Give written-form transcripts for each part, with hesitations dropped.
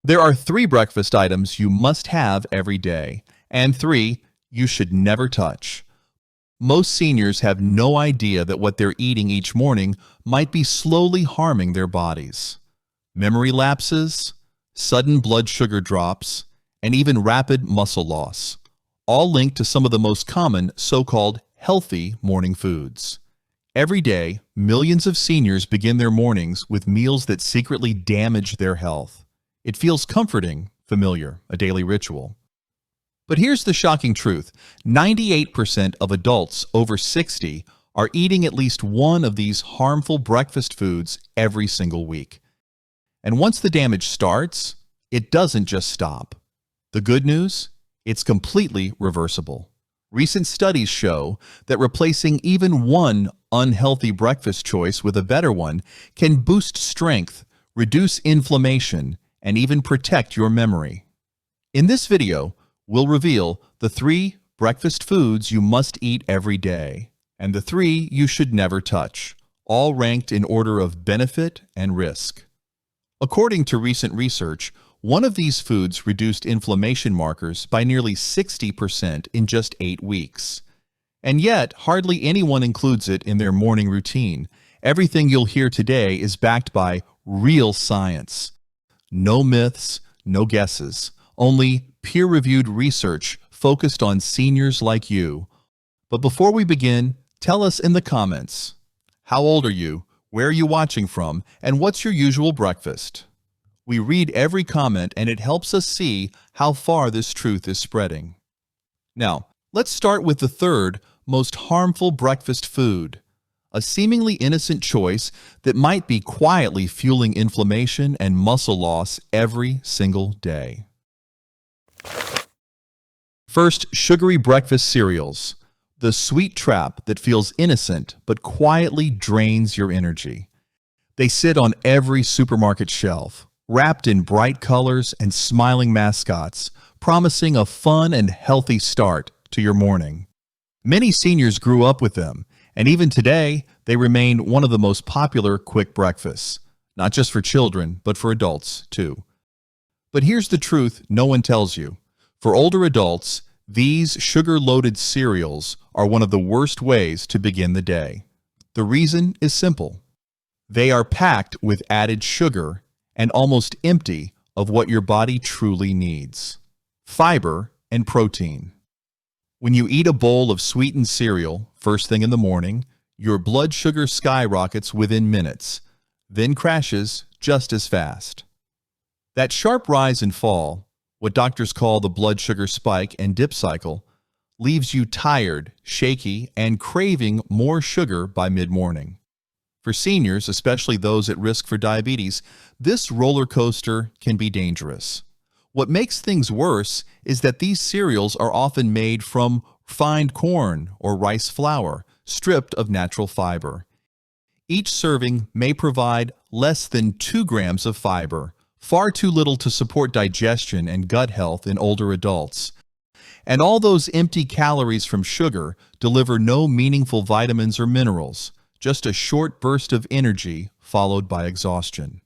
There are 3 breakfast items you must have every day, and 3 you should never touch. Most seniors have no idea that what they're eating each morning might be slowly harming their bodies. Memory lapses, sudden blood sugar drops, and even rapid muscle loss, all linked to some of the most common so-called healthy morning foods. Every day, millions of seniors begin their mornings with meals that secretly damage their health. It feels comforting, familiar, a daily ritual. But here's the shocking truth. 98% of adults over 60 are eating at least one of these harmful breakfast foods every single week. And once the damage starts, it doesn't just stop. The good news? It's completely reversible. Recent studies show that replacing even one unhealthy breakfast choice with a better one can boost strength, reduce inflammation, and even protect your memory. In this video, we'll reveal the 3 breakfast foods you must eat every day, and the 3 you should never touch, all ranked in order of benefit and risk. According to recent research, one of these foods reduced inflammation markers by nearly 60% in just 8 weeks. And yet, hardly anyone includes it in their morning routine. Everything you'll hear today is backed by real science. No myths, no guesses, only peer-reviewed research focused on seniors like you. But before we begin, tell us in the comments, how old are you, where are you watching from, and what's your usual breakfast? We read every comment and it helps us see how far this truth is spreading. Now, let's start with the 3rd most harmful breakfast food, a seemingly innocent choice that might be quietly fueling inflammation and muscle loss every single day. First, sugary breakfast cereals, the sweet trap that feels innocent but quietly drains your energy. They sit on every supermarket shelf, wrapped in bright colors and smiling mascots, promising a fun and healthy start to your morning. Many seniors grew up with them, and even today, they remain one of the most popular quick breakfasts, not just for children, but for adults too. But here's the truth no one tells you. For older adults, these sugar-loaded cereals are one of the worst ways to begin the day. The reason is simple. They are packed with added sugar and almost empty of what your body truly needs: fiber and protein. When you eat a bowl of sweetened cereal first thing in the morning, your blood sugar skyrockets within minutes, then crashes just as fast. That sharp rise and fall, what doctors call the blood sugar spike and dip cycle, leaves you tired, shaky, and craving more sugar by mid-morning. For seniors, especially those at risk for diabetes, this roller coaster can be dangerous. What makes things worse is that these cereals are often made from refined corn or rice flour, stripped of natural fiber. Each serving may provide less than 2 grams of fiber, far too little to support digestion and gut health in older adults. And all those empty calories from sugar deliver no meaningful vitamins or minerals, just a short burst of energy followed by exhaustion.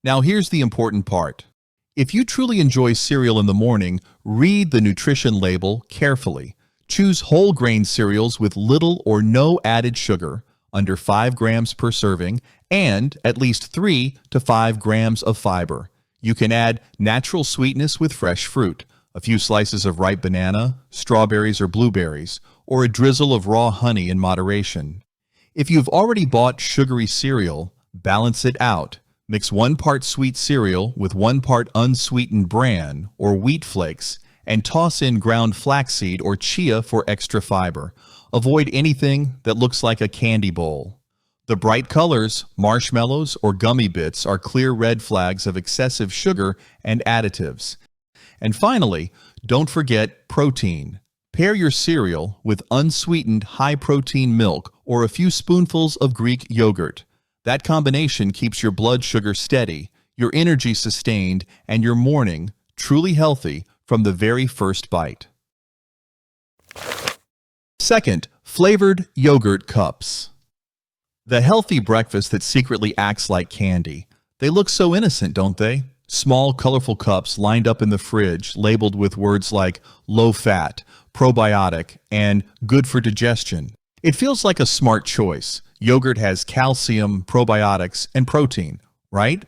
Now here's the important part. If you truly enjoy cereal in the morning, read the nutrition label carefully. Choose whole grain cereals with little or no added sugar, under 5 grams per serving, and at least 3 to 5 grams of fiber. You can add natural sweetness with fresh fruit, a few slices of ripe banana, strawberries or blueberries, or a drizzle of raw honey in moderation. If you've already bought sugary cereal, balance it out. Mix 1 part sweet cereal with 1 part unsweetened bran or wheat flakes, and toss in ground flaxseed or chia for extra fiber. Avoid anything that looks like a candy bowl. The bright colors, marshmallows, or gummy bits are clear red flags of excessive sugar and additives. And finally, don't forget protein. Pair your cereal with unsweetened high-protein milk or a few spoonfuls of Greek yogurt. That combination keeps your blood sugar steady, your energy sustained, and your morning truly healthy from the very first bite. Second, flavored yogurt cups. The healthy breakfast that secretly acts like candy. They look so innocent, don't they? Small, colorful cups lined up in the fridge labeled with words like low fat, probiotic, and good for digestion. It feels like a smart choice. Yogurt has calcium, probiotics, and protein, right?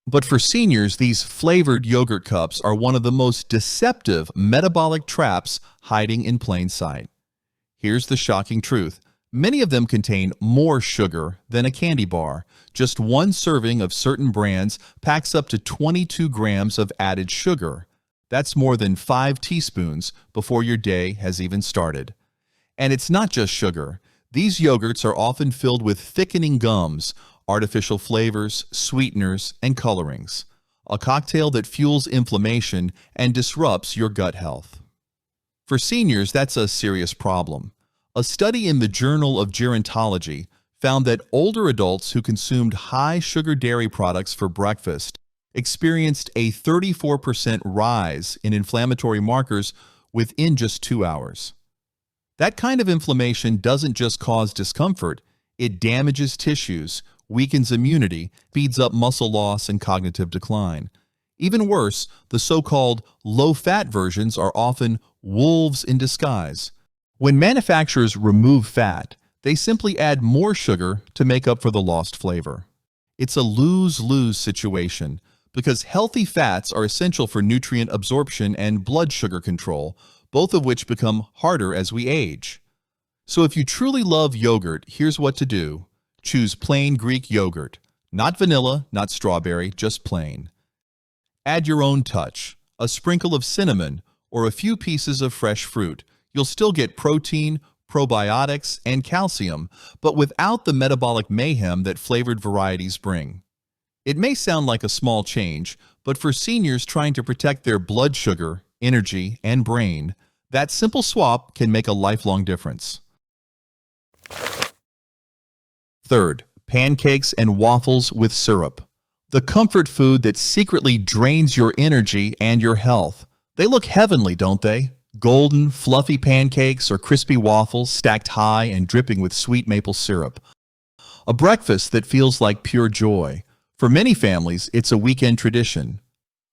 But for seniors, these flavored yogurt cups are one of the most deceptive metabolic traps hiding in plain sight. Here's the shocking truth. Many of them contain more sugar than a candy bar. Just one serving of certain brands packs up to 22 grams of added sugar. That's more than 5 teaspoons before your day has even started. And it's not just sugar. These yogurts are often filled with thickening gums, artificial flavors, sweeteners, and colorings. A cocktail that fuels inflammation and disrupts your gut health. For seniors, that's a serious problem. A study in the Journal of Gerontology found that older adults who consumed high-sugar dairy products for breakfast experienced a 34% rise in inflammatory markers within just 2 hours. That kind of inflammation doesn't just cause discomfort, it damages tissues, weakens immunity, speeds up muscle loss and cognitive decline. Even worse, the so-called low-fat versions are often wolves in disguise. When manufacturers remove fat, they simply add more sugar to make up for the lost flavor. It's a lose-lose situation because healthy fats are essential for nutrient absorption and blood sugar control, both of which become harder as we age. So if you truly love yogurt, here's what to do. Choose plain Greek yogurt. Not vanilla, not strawberry, just plain. Add your own touch, a sprinkle of cinnamon, or a few pieces of fresh fruit. You'll still get protein, probiotics, and calcium, but without the metabolic mayhem that flavored varieties bring. It may sound like a small change, but for seniors trying to protect their blood sugar, energy, and brain, that simple swap can make a lifelong difference. Third, pancakes and waffles with syrup. The comfort food that secretly drains your energy and your health. They look heavenly, don't they? Golden, fluffy pancakes or crispy waffles stacked high and dripping with sweet maple syrup. A breakfast that feels like pure joy. For many families, it's a weekend tradition.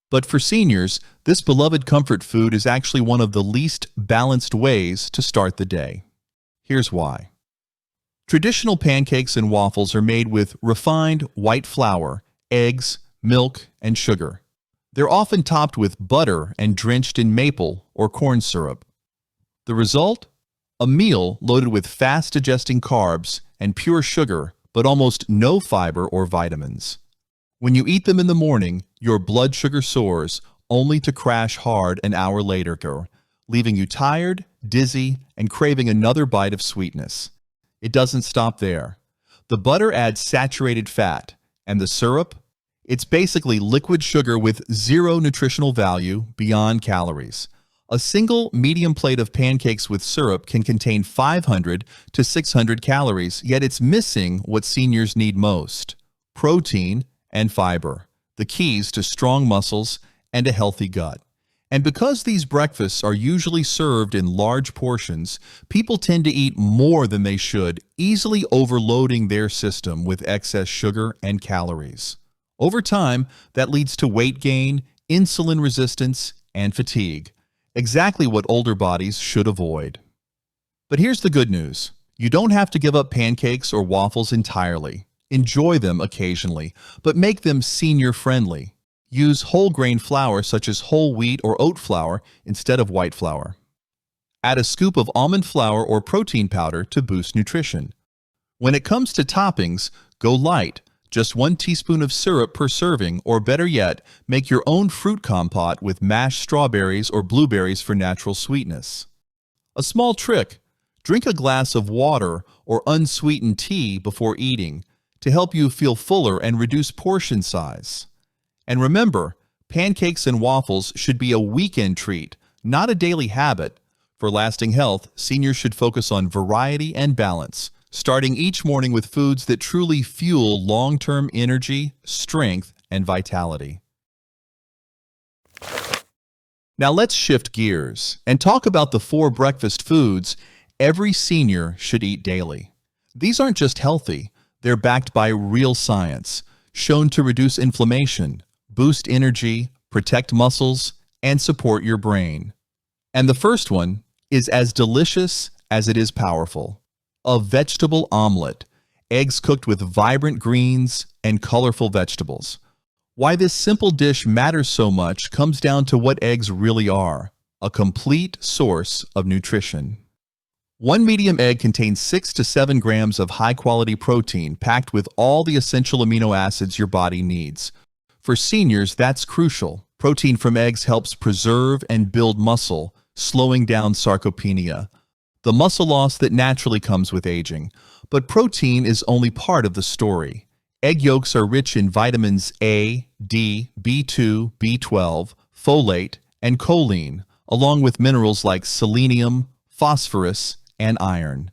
But for seniors, this beloved comfort food is actually one of the least balanced ways to start the day. Here's why. Traditional pancakes and waffles are made with refined white flour, eggs, milk, and sugar. They're often topped with butter and drenched in maple or corn syrup. The result? A meal loaded with fast-digesting carbs and pure sugar, but almost no fiber or vitamins. When you eat them in the morning, your blood sugar soars, only to crash hard an hour later, leaving you tired, dizzy, and craving another bite of sweetness. It doesn't stop there. The butter adds saturated fat, and the syrup? It's basically liquid sugar with zero nutritional value beyond calories. A single medium plate of pancakes with syrup can contain 500 to 600 calories, yet it's missing what seniors need most: protein and fiber, the keys to strong muscles and a healthy gut. And because these breakfasts are usually served in large portions, people tend to eat more than they should, easily overloading their system with excess sugar and calories. Over time, that leads to weight gain, insulin resistance, and fatigue, exactly what older bodies should avoid. But here's the good news. You don't have to give up pancakes or waffles entirely. Enjoy them occasionally, but make them senior-friendly. Use whole grain flour such as whole wheat or oat flour instead of white flour. Add a scoop of almond flour or protein powder to boost nutrition. When it comes to toppings, go light. Just 1 teaspoon of syrup per serving, or better yet, make your own fruit compote with mashed strawberries or blueberries for natural sweetness. A small trick: drink a glass of water or unsweetened tea before eating to help you feel fuller and reduce portion size. And remember, pancakes and waffles should be a weekend treat, not a daily habit. For lasting health, seniors should focus on variety and balance, starting each morning with foods that truly fuel long-term energy, strength, and vitality. Now let's shift gears and talk about the 4 breakfast foods every senior should eat daily. These aren't just healthy, they're backed by real science, shown to reduce inflammation, boost energy, protect muscles, and support your brain. And the first one is as delicious as it is powerful. A vegetable omelet, eggs cooked with vibrant greens and colorful vegetables. Why this simple dish matters so much comes down to what eggs really are, a complete source of nutrition. One medium egg contains 6 to 7 grams of high-quality protein packed with all the essential amino acids your body needs. For seniors, that's crucial. Protein from eggs helps preserve and build muscle, slowing down sarcopenia, the muscle loss that naturally comes with aging. But protein is only part of the story. Egg yolks are rich in vitamins A, D, B2, B12, folate, and choline, along with minerals like selenium, phosphorus, and iron.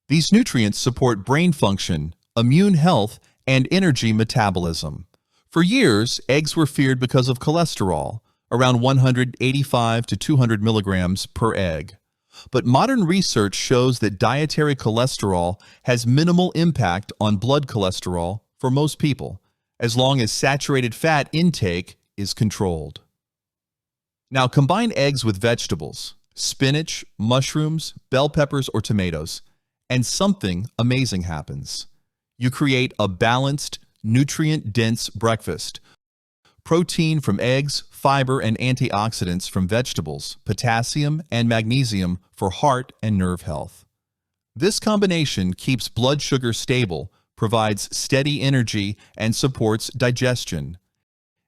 These nutrients support brain function, immune health, and energy metabolism. For years, eggs were feared because of cholesterol, around 185 to 200 milligrams per egg. But modern research shows that dietary cholesterol has minimal impact on blood cholesterol for most people, as long as saturated fat intake is controlled. Now combine eggs with vegetables, spinach, mushrooms, bell peppers, or tomatoes, and something amazing happens. You create a balanced, nutrient-dense breakfast. Protein from eggs, fiber and antioxidants from vegetables, potassium and magnesium for heart and nerve health. This combination keeps blood sugar stable, provides steady energy, and supports digestion.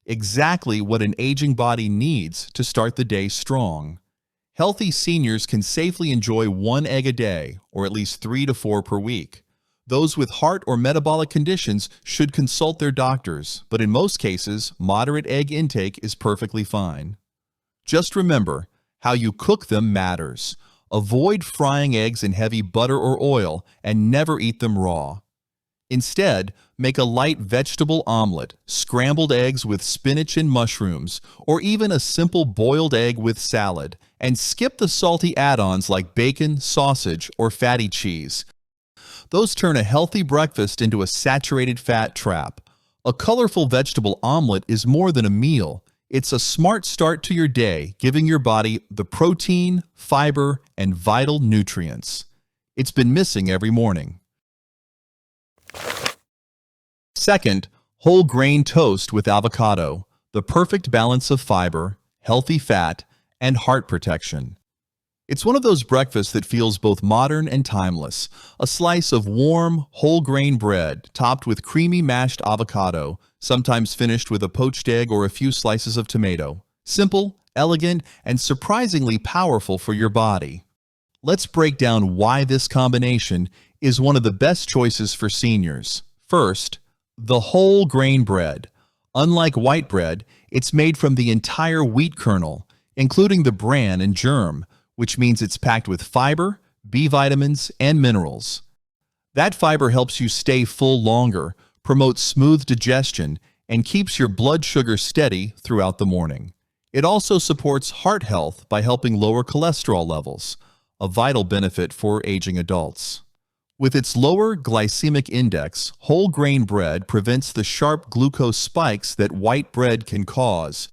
Exactly what an aging body needs to start the day strong. Healthy seniors can safely enjoy 1 egg a day, or at least 3 to 4 per week. Those with heart or metabolic conditions should consult their doctors, but in most cases, moderate egg intake is perfectly fine. Just remember, how you cook them matters. Avoid frying eggs in heavy butter or oil, and never eat them raw. Instead, make a light vegetable omelet, scrambled eggs with spinach and mushrooms, or even a simple boiled egg with salad, and skip the salty add-ons like bacon, sausage, or fatty cheese. Those turn a healthy breakfast into a saturated fat trap. A colorful vegetable omelet is more than a meal. It's a smart start to your day, giving your body the protein, fiber, and vital nutrients it's been missing every morning. Second, whole grain toast with avocado, the perfect balance of fiber, healthy fat, and heart protection. It's one of those breakfasts that feels both modern and timeless. A slice of warm, whole grain bread topped with creamy mashed avocado, sometimes finished with a poached egg or a few slices of tomato. Simple, elegant, and surprisingly powerful for your body. Let's break down why this combination is one of the best choices for seniors. First, the whole grain bread. Unlike white bread, it's made from the entire wheat kernel, including the bran and germ, which means it's packed with fiber, B vitamins, and minerals. That fiber helps you stay full longer, promotes smooth digestion, and keeps your blood sugar steady throughout the morning. It also supports heart health by helping lower cholesterol levels, a vital benefit for aging adults. With its lower glycemic index, whole grain bread prevents the sharp glucose spikes that white bread can cause,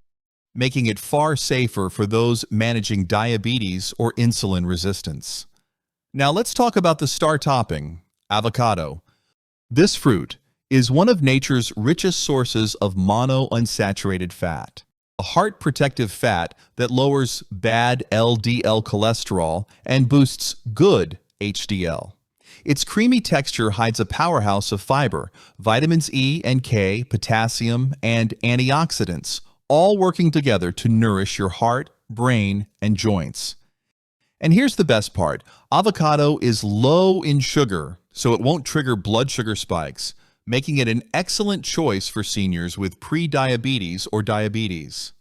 making it far safer for those managing diabetes or insulin resistance. Now let's talk about the star topping, avocado. This fruit is one of nature's richest sources of monounsaturated fat, a heart protective fat that lowers bad LDL cholesterol and boosts good HDL. Its creamy texture hides a powerhouse of fiber, vitamins E and K, potassium, and antioxidants, all working together to nourish your heart, brain, and joints. And here's the best part. Avocado is low in sugar, so it won't trigger blood sugar spikes, making it an excellent choice for seniors with pre-diabetes or diabetes.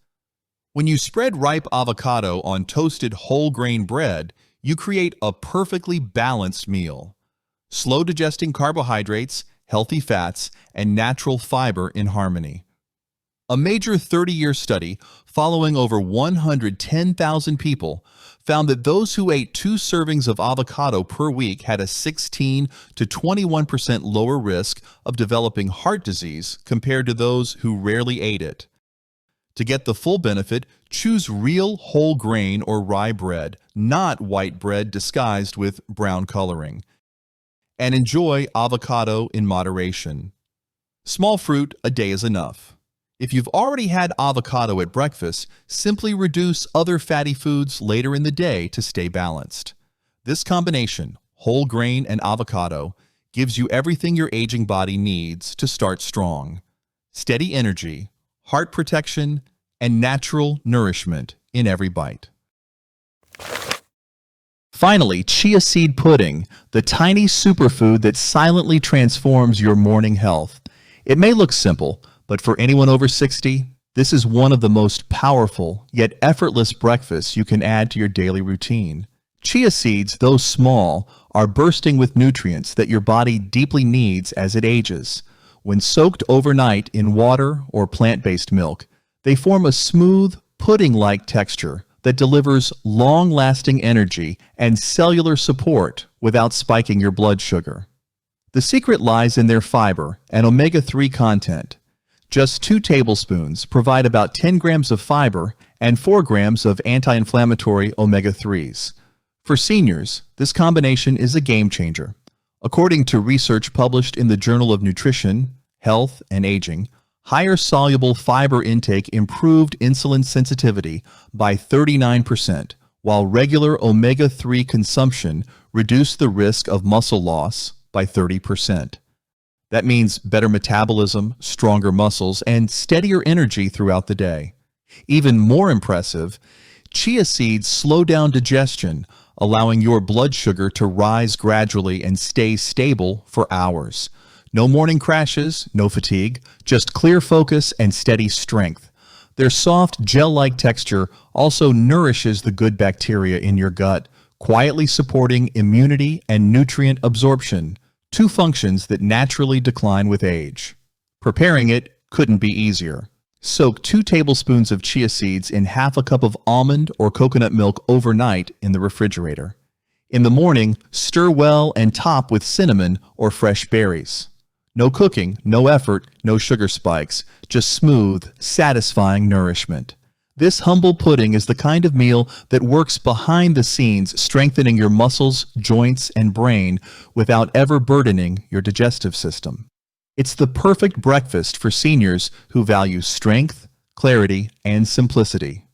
When you spread ripe avocado on toasted whole grain bread, you create a perfectly balanced meal. Slow digesting carbohydrates, healthy fats, and natural fiber in harmony. A major 30-year study following over 110,000 people found that those who ate 2 servings of avocado per week had a 16 to 21% lower risk of developing heart disease compared to those who rarely ate it. To get the full benefit, choose real whole grain or rye bread, not white bread disguised with brown coloring. And enjoy avocado in moderation. Small fruit a day is enough. If you've already had avocado at breakfast, simply reduce other fatty foods later in the day to stay balanced. This combination, whole grain and avocado, gives you everything your aging body needs to start strong. Steady energy, heart protection, and natural nourishment in every bite. Finally, chia seed pudding, the tiny superfood that silently transforms your morning health. It may look simple, but for anyone over 60, this is one of the most powerful yet effortless breakfasts you can add to your daily routine. Chia seeds, though small, are bursting with nutrients that your body deeply needs as it ages. When soaked overnight in water or plant-based milk, they form a smooth, pudding-like texture that delivers long-lasting energy and cellular support without spiking your blood sugar. The secret lies in their fiber and omega-3 content. Just 2 tablespoons provide about 10 grams of fiber and 4 grams of anti-inflammatory omega-3s. For seniors, this combination is a game changer. According to research published in the Journal of Nutrition, Health, and Aging, higher soluble fiber intake improved insulin sensitivity by 39%, while regular omega-3 consumption reduced the risk of muscle loss by 30%. That means better metabolism, stronger muscles, and steadier energy throughout the day. Even more impressive, chia seeds slow down digestion, allowing your blood sugar to rise gradually and stay stable for hours. No morning crashes, no fatigue, just clear focus and steady strength. Their soft, gel-like texture also nourishes the good bacteria in your gut, quietly supporting immunity and nutrient absorption, 2 functions that naturally decline with age. Preparing it couldn't be easier. Soak 2 tablespoons of chia seeds in half a cup of almond or coconut milk overnight in the refrigerator. In the morning, stir well and top with cinnamon or fresh berries. No cooking, no effort, no sugar spikes, just smooth, satisfying nourishment. This humble pudding is the kind of meal that works behind the scenes, strengthening your muscles, joints, and brain without ever burdening your digestive system. It's the perfect breakfast for seniors who value strength, clarity, and simplicity.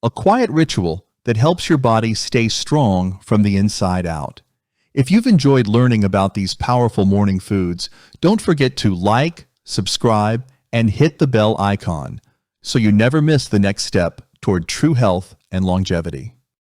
A quiet ritual that helps your body stay strong from the inside out. If you've enjoyed learning about these powerful morning foods, don't forget to like, subscribe, and hit the bell icon so you never miss the next step toward true health and longevity.